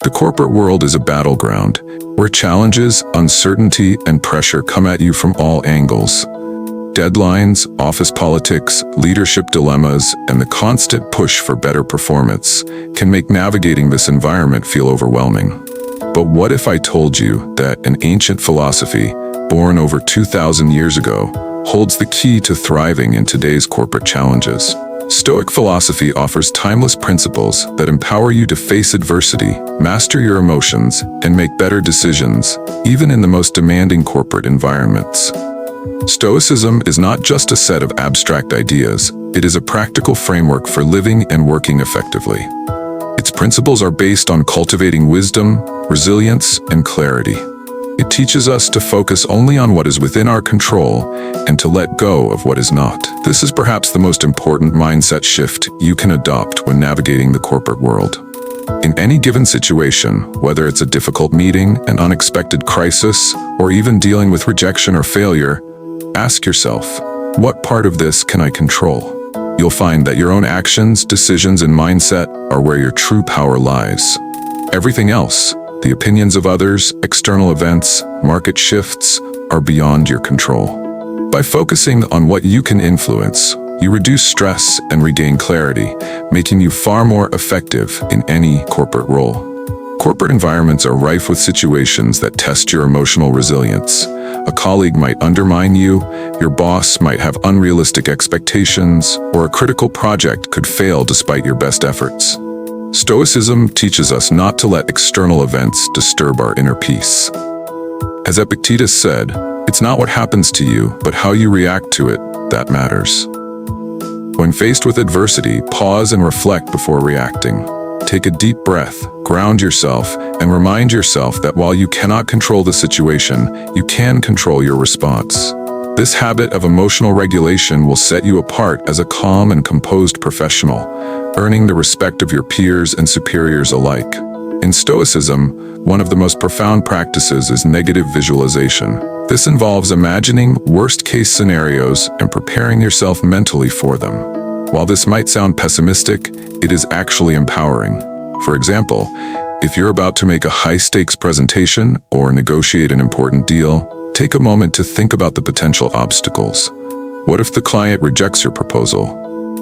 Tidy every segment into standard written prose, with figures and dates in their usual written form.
The corporate world is a battleground where challenges, uncertainty, and pressure come at you from all angles. Deadlines, office politics, leadership dilemmas, and the constant push for better performance can make navigating this environment feel overwhelming. But what if I told you that an ancient philosophy, born over 2,000 years ago, holds the key to thriving in today's corporate challenges? Stoic philosophy offers timeless principles that empower you to face adversity, master your emotions, and make better decisions, even in the most demanding corporate environments. Stoicism is not just a set of abstract ideas, it is a practical framework for living and working effectively. Its principles are based on cultivating wisdom, resilience, and clarity. It teaches us to focus only on what is within our control and to let go of what is not. This is perhaps the most important mindset shift you can adopt when navigating the corporate world. In any given situation, whether it's a difficult meeting, an unexpected crisis, or even dealing with rejection or failure, ask yourself, what part of this can I control? You'll find that your own actions, decisions, and mindset are where your true power lies. Everything else, the opinions of others, external events, market shifts, are beyond your control. By focusing on what you can influence, you reduce stress and regain clarity, making you far more effective in any corporate role. Corporate environments are rife with situations that test your emotional resilience. A colleague might undermine you, your boss might have unrealistic expectations, or a critical project could fail despite your best efforts. Stoicism teaches us not to let external events disturb our inner peace. As Epictetus said, it's not what happens to you, but how you react to it that matters. When faced with adversity, pause and reflect before reacting. Take a deep breath, ground yourself, and remind yourself that while you cannot control the situation, you can control your response. This habit of emotional regulation will set you apart as a calm and composed professional, earning the respect of your peers and superiors alike. In Stoicism, one of the most profound practices is negative visualization. This involves imagining worst-case scenarios and preparing yourself mentally for them. While this might sound pessimistic, it is actually empowering. For example, if you're about to make a high-stakes presentation or negotiate an important deal, take a moment to think about the potential obstacles. What if the client rejects your proposal?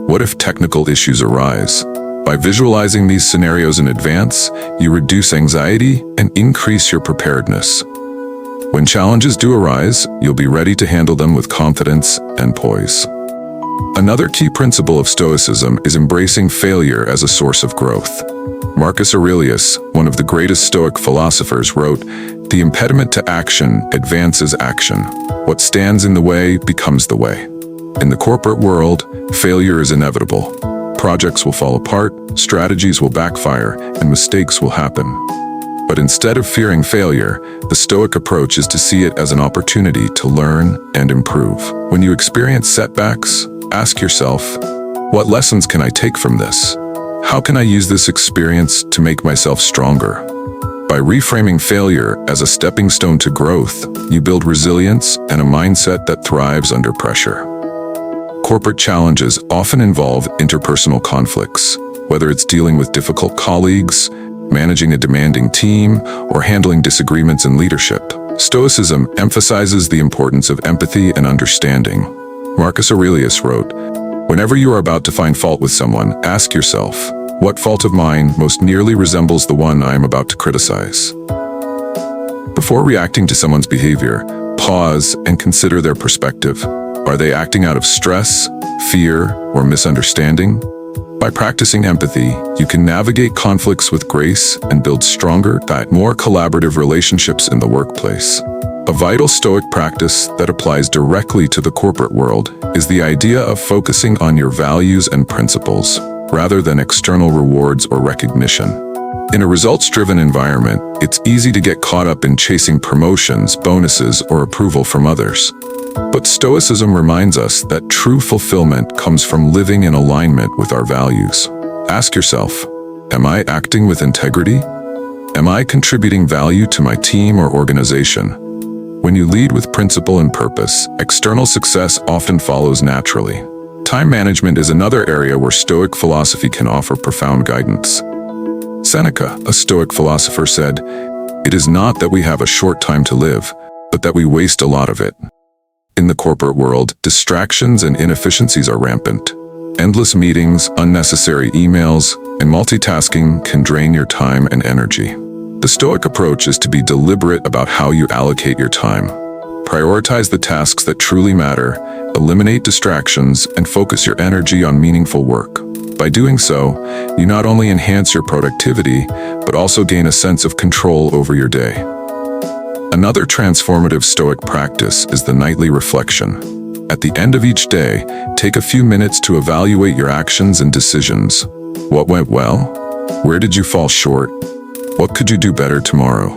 What if technical issues arise? By visualizing these scenarios in advance, you reduce anxiety and increase your preparedness. When challenges do arise, you'll be ready to handle them with confidence and poise. Another key principle of Stoicism is embracing failure as a source of growth. Marcus Aurelius, one of the greatest Stoic philosophers, wrote, "The impediment to action advances action. What stands in the way becomes the way." In the corporate world, failure is inevitable. Projects will fall apart, strategies will backfire, and mistakes will happen. But instead of fearing failure, the Stoic approach is to see it as an opportunity to learn and improve. When you experience setbacks, ask yourself, what lessons can I take from this? How can I use this experience to make myself stronger? By reframing failure as a stepping stone to growth, you build resilience and a mindset that thrives under pressure. Corporate challenges often involve interpersonal conflicts, whether it's dealing with difficult colleagues, managing a demanding team, or handling disagreements in leadership. Stoicism emphasizes the importance of empathy and understanding. Marcus Aurelius wrote, "Whenever you are about to find fault with someone, ask yourself, what fault of mine most nearly resembles the one I am about to criticize?" Before reacting to someone's behavior, pause and consider their perspective. Are they acting out of stress, fear, or misunderstanding? By practicing empathy, you can navigate conflicts with grace and build stronger, more collaborative relationships in the workplace. A vital Stoic practice that applies directly to the corporate world is the idea of focusing on your values and principles, rather than external rewards or recognition. In a results-driven environment, it's easy to get caught up in chasing promotions, bonuses, or approval from others. But Stoicism reminds us that true fulfillment comes from living in alignment with our values. Ask yourself, am I acting with integrity? Am I contributing value to my team or organization? When you lead with principle and purpose, external success often follows naturally. Time management is another area where Stoic philosophy can offer profound guidance. Seneca, a Stoic philosopher, said, "It is not that we have a short time to live, but that we waste a lot of it." In the corporate world, distractions and inefficiencies are rampant. Endless meetings, unnecessary emails, and multitasking can drain your time and energy. The Stoic approach is to be deliberate about how you allocate your time. Prioritize the tasks that truly matter, eliminate distractions, and focus your energy on meaningful work. By doing so, you not only enhance your productivity, but also gain a sense of control over your day. Another transformative Stoic practice is the nightly reflection. At the end of each day, take a few minutes to evaluate your actions and decisions. What went well? Where did you fall short? What could you do better tomorrow?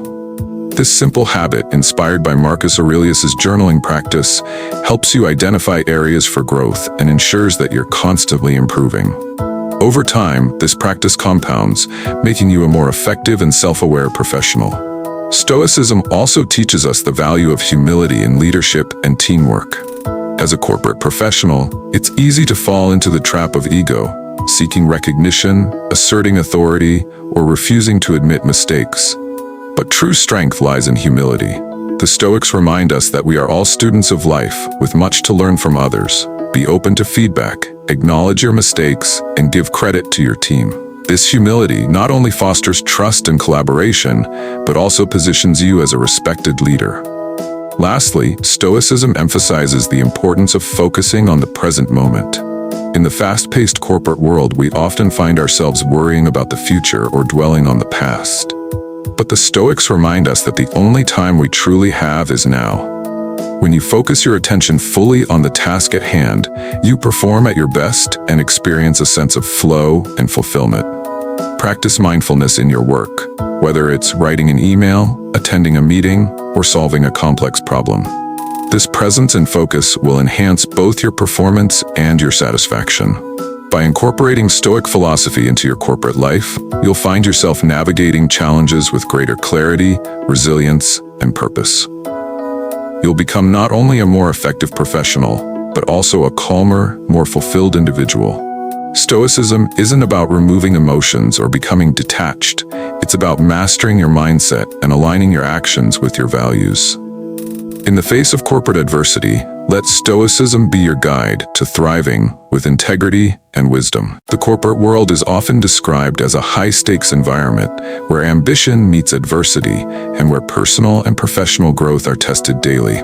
This simple habit, inspired by Marcus Aurelius's journaling practice, helps you identify areas for growth and ensures that you're constantly improving. Over time, this practice compounds, making you a more effective and self-aware professional. Stoicism also teaches us the value of humility in leadership and teamwork. As a corporate professional, it's easy to fall into the trap of ego, seeking recognition, asserting authority, or refusing to admit mistakes. But true strength lies in humility. The Stoics remind us that we are all students of life, with much to learn from others. Be open to feedback, acknowledge your mistakes, and give credit to your team. This humility not only fosters trust and collaboration, but also positions you as a respected leader. Lastly, Stoicism emphasizes the importance of focusing on the present moment. In the fast-paced corporate world, we often find ourselves worrying about the future or dwelling on the past. But the Stoics remind us that the only time we truly have is now. When you focus your attention fully on the task at hand, you perform at your best and experience a sense of flow and fulfillment. Practice mindfulness in your work, whether it's writing an email, attending a meeting, or solving a complex problem. This presence and focus will enhance both your performance and your satisfaction. By incorporating Stoic philosophy into your corporate life, you'll find yourself navigating challenges with greater clarity, resilience, and purpose. You'll become not only a more effective professional, but also a calmer, more fulfilled individual. Stoicism isn't about removing emotions or becoming detached. It's about mastering your mindset and aligning your actions with your values. In the face of corporate adversity, let Stoicism be your guide to thriving with integrity and wisdom. The corporate world is often described as a high-stakes environment where ambition meets adversity and where personal and professional growth are tested daily.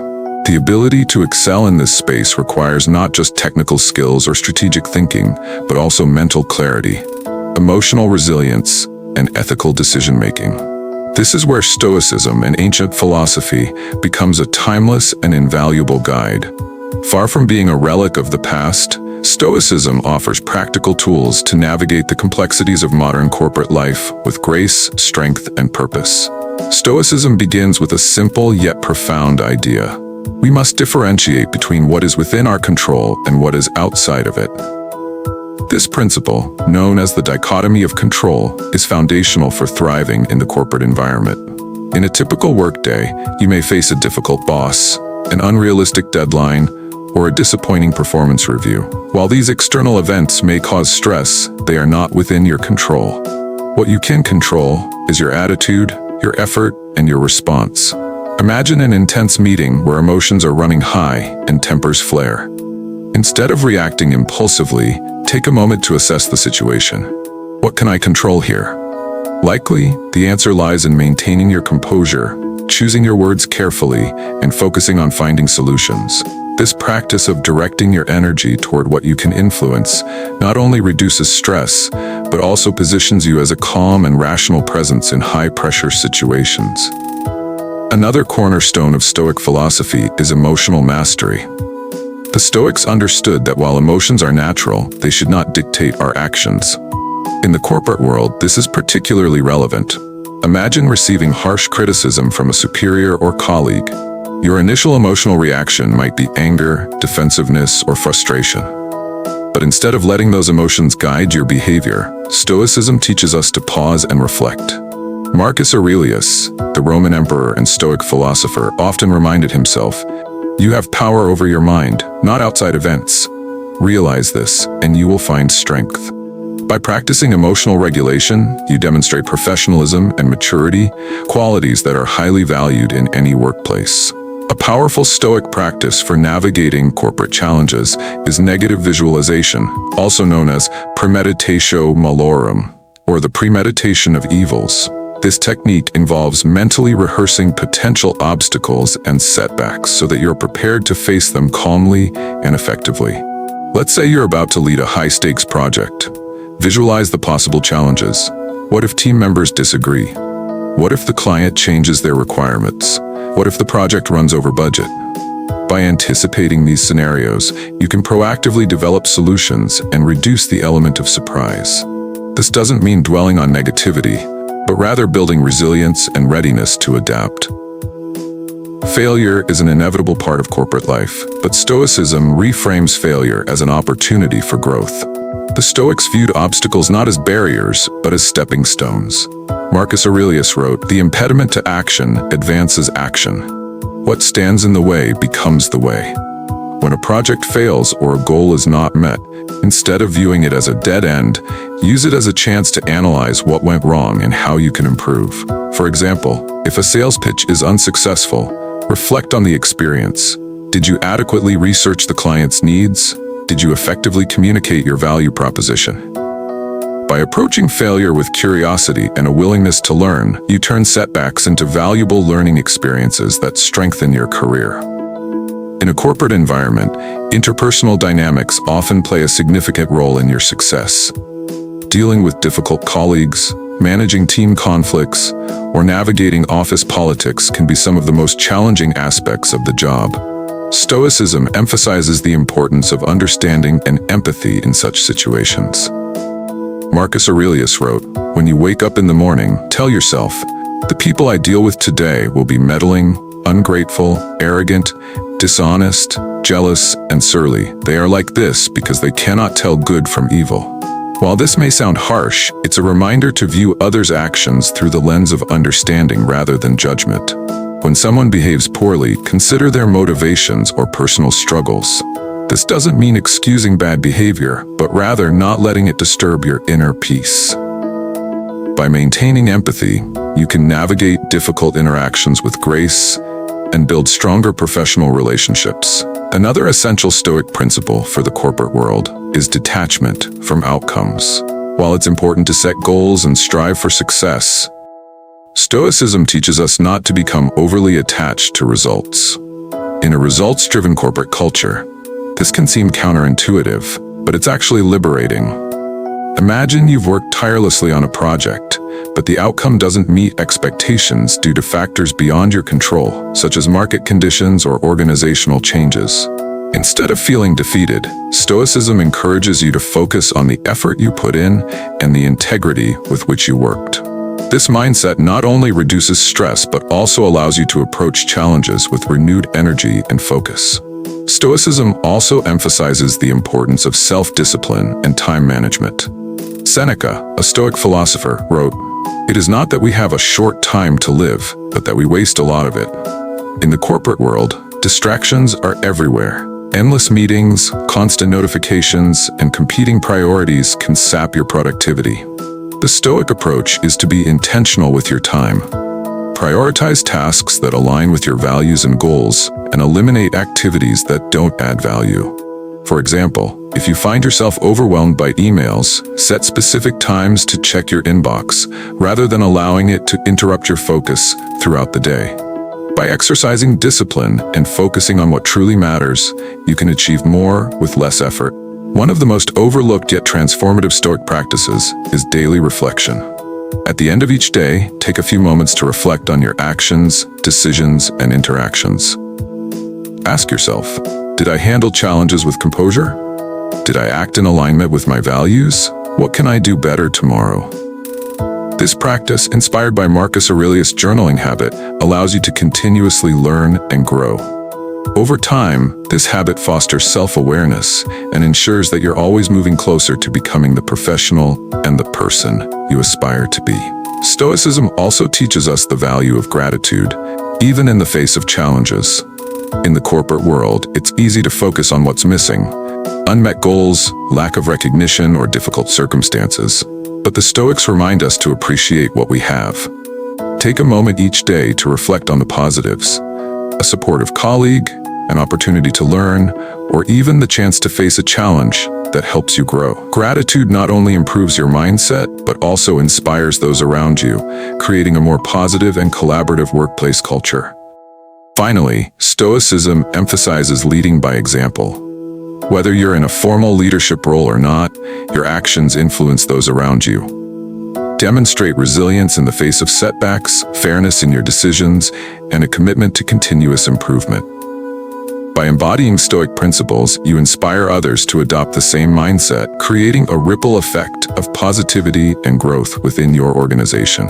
The ability to excel in this space requires not just technical skills or strategic thinking, but also mental clarity, emotional resilience, and ethical decision-making. This is where Stoicism, an ancient philosophy, becomes a timeless and invaluable guide. Far from being a relic of the past, Stoicism offers practical tools to navigate the complexities of modern corporate life with grace, strength, and purpose. Stoicism begins with a simple yet profound idea. We must differentiate between what is within our control and what is outside of it. This principle, known as the dichotomy of control, is foundational for thriving in the corporate environment. In a typical workday, you may face a difficult boss, an unrealistic deadline, or a disappointing performance review. While these external events may cause stress, they are not within your control. What you can control is your attitude, your effort, and your response. Imagine an intense meeting where emotions are running high and tempers flare. Instead of reacting impulsively, take a moment to assess the situation. What can I control here? Likely, the answer lies in maintaining your composure, choosing your words carefully, and focusing on finding solutions. This practice of directing your energy toward what you can influence not only reduces stress, but also positions you as a calm and rational presence in high-pressure situations. Another cornerstone of Stoic philosophy is emotional mastery. The Stoics understood that while emotions are natural, they should not dictate our actions. In the corporate world, this is particularly relevant. Imagine receiving harsh criticism from a superior or colleague. Your initial emotional reaction might be anger, defensiveness, or frustration. But instead of letting those emotions guide your behavior, Stoicism teaches us to pause and reflect. Marcus Aurelius, the Roman emperor and Stoic philosopher, often reminded himself, "You have power over your mind, not outside events. Realize this, and you will find strength." By practicing emotional regulation, you demonstrate professionalism and maturity, qualities that are highly valued in any workplace. A powerful Stoic practice for navigating corporate challenges is negative visualization, also known as premeditatio malorum, or the premeditation of evils. This technique involves mentally rehearsing potential obstacles and setbacks so that you're prepared to face them calmly and effectively. Let's say you're about to lead a high-stakes project. Visualize the possible challenges. What if team members disagree? What if the client changes their requirements? What if the project runs over budget? By anticipating these scenarios, you can proactively develop solutions and reduce the element of surprise. This doesn't mean dwelling on negativity, but rather building resilience and readiness to adapt. Failure is an inevitable part of corporate life, but Stoicism reframes failure as an opportunity for growth. The Stoics viewed obstacles not as barriers, but as stepping stones. Marcus Aurelius wrote, "The impediment to action advances action. What stands in the way becomes the way." When a project fails or a goal is not met, instead of viewing it as a dead end, use it as a chance to analyze what went wrong and how you can improve. For example, if a sales pitch is unsuccessful, reflect on the experience. Did you adequately research the client's needs? Did you effectively communicate your value proposition? By approaching failure with curiosity and a willingness to learn, you turn setbacks into valuable learning experiences that strengthen your career. In a corporate environment, interpersonal dynamics often play a significant role in your success. Dealing with difficult colleagues, managing team conflicts, or navigating office politics can be some of the most challenging aspects of the job. Stoicism emphasizes the importance of understanding and empathy in such situations. Marcus Aurelius wrote, "When you wake up in the morning, tell yourself, the people I deal with today will be meddling, ungrateful, arrogant, dishonest, jealous, and surly. They are like this because they cannot tell good from evil." While this may sound harsh, it's a reminder to view others' actions through the lens of understanding rather than judgment. When someone behaves poorly, consider their motivations or personal struggles. This doesn't mean excusing bad behavior, but rather not letting it disturb your inner peace. By maintaining empathy, you can navigate difficult interactions with grace and build stronger professional relationships. Another essential Stoic principle for the corporate world is detachment from outcomes. While it's important to set goals and strive for success, Stoicism teaches us not to become overly attached to results. In a results-driven corporate culture, this can seem counterintuitive, but it's actually liberating. Imagine you've worked tirelessly on a project, but the outcome doesn't meet expectations due to factors beyond your control, such as market conditions or organizational changes. Instead of feeling defeated, Stoicism encourages you to focus on the effort you put in and the integrity with which you worked. This mindset not only reduces stress but also allows you to approach challenges with renewed energy and focus. Stoicism also emphasizes the importance of self-discipline and time management. Seneca, a Stoic philosopher, wrote, "It is not that we have a short time to live, but that we waste a lot of it." In the corporate world, distractions are everywhere. Endless meetings, constant notifications, and competing priorities can sap your productivity. The Stoic approach is to be intentional with your time. Prioritize tasks that align with your values and goals, and eliminate activities that don't add value. For example, if you find yourself overwhelmed by emails, set specific times to check your inbox, rather than allowing it to interrupt your focus throughout the day. By exercising discipline and focusing on what truly matters, you can achieve more with less effort. One of the most overlooked yet transformative Stoic practices is daily reflection. At the end of each day, take a few moments to reflect on your actions, decisions, and interactions. Ask yourself, did I handle challenges with composure? Did I act in alignment with my values? What can I do better tomorrow? This practice, inspired by Marcus Aurelius' journaling habit, allows you to continuously learn and grow. Over time, this habit fosters self-awareness and ensures that you're always moving closer to becoming the professional and the person you aspire to be. Stoicism also teaches us the value of gratitude, even in the face of challenges. In the corporate world, it's easy to focus on what's missing, unmet goals, lack of recognition, or difficult circumstances. But the Stoics remind us to appreciate what we have. Take a moment each day to reflect on the positives: a supportive colleague, an opportunity to learn, or even the chance to face a challenge that helps you grow. Gratitude not only improves your mindset, but also inspires those around you, creating a more positive and collaborative workplace culture. Finally, Stoicism emphasizes leading by example. Whether you're in a formal leadership role or not, your actions influence those around you. Demonstrate resilience in the face of setbacks, fairness in your decisions, and a commitment to continuous improvement. By embodying Stoic principles, you inspire others to adopt the same mindset, creating a ripple effect of positivity and growth within your organization.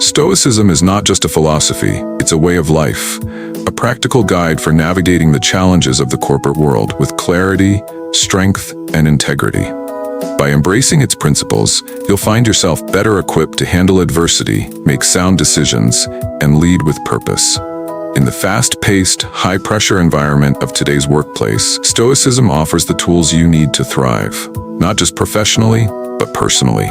Stoicism is not just a philosophy, it's a way of life, a practical guide for navigating the challenges of the corporate world with clarity, strength, and integrity. By embracing its principles, you'll find yourself better equipped to handle adversity, make sound decisions, and lead with purpose. In the fast-paced, high-pressure environment of today's workplace, Stoicism offers the tools you need to thrive, not just professionally, but personally.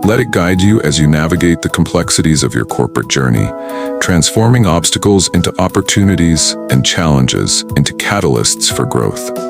Let it guide you as you navigate the complexities of your corporate journey, transforming obstacles into opportunities and challenges into catalysts for growth.